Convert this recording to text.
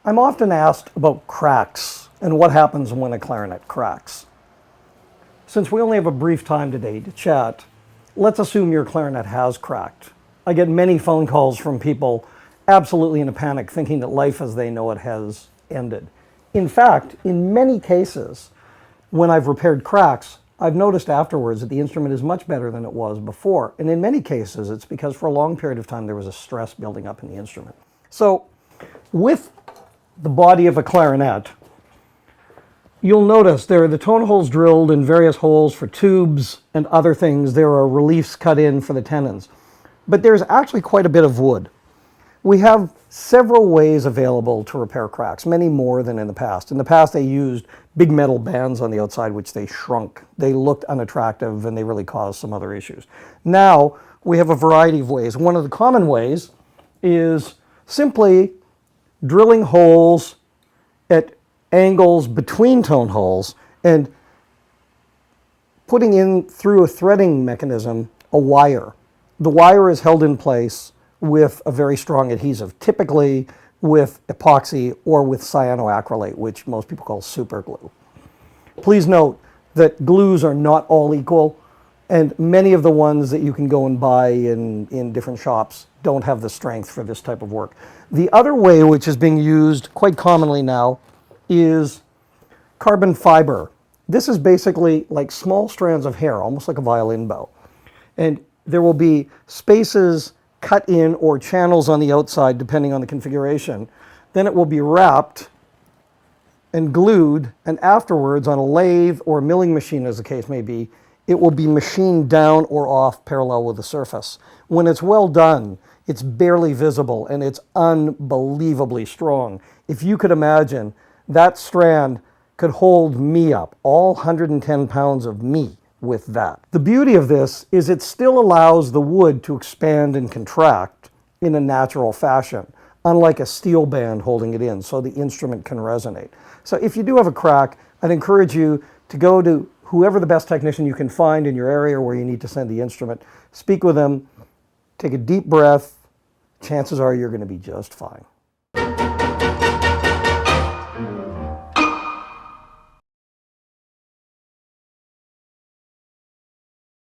I'm often asked about cracks and what happens when a clarinet cracks. Since we only have a brief time today to chat, let's assume your clarinet has cracked. I get many phone calls from people absolutely in a panic, thinking that life as they know it has ended. In fact, in many cases, when I've repaired cracks, I've noticed afterwards that the instrument is much better than it was before. And in many cases, it's because for a long period of time, there was a stress building up in the instrument. So with the body of a clarinet, you'll notice there are the tone holes drilled in various holes for tubes and other things. There are reliefs cut in for the tenons. But there's actually quite a bit of wood. We have several ways available to repair cracks, many more than in the past. In the past, they used big metal bands on the outside, which they shrunk. They looked unattractive, and they really caused some other issues. Now, we have a variety of ways. One of the common ways is simply drilling holes at angles between tone holes and putting in through a threading mechanism a wire. The wire is held in place with a very strong adhesive, typically with epoxy or with cyanoacrylate, which most people call super glue. Please note that glues are not all equal, and many of the ones that you can go and buy in different shops don't have the strength for this type of work. The other way, which is being used quite commonly now, is carbon fiber. This is basically like small strands of hair, almost like a violin bow. And there will be spaces cut in or channels on the outside, depending on the configuration. Then it will be wrapped and glued, and afterwards on a lathe or a milling machine, as the case may be, it will be machined down or off parallel with the surface. When it's well done, it's barely visible and it's unbelievably strong. If you could imagine, that strand could hold me up, all 110 pounds of me, with that. The beauty of this is it still allows the wood to expand and contract in a natural fashion, unlike a steel band holding it in, so the instrument can resonate. So if you do have a crack, I'd encourage you to go to whoever the best technician you can find in your area where you need to send the instrument, speak with them, take a deep breath. Chances are you're going to be just fine.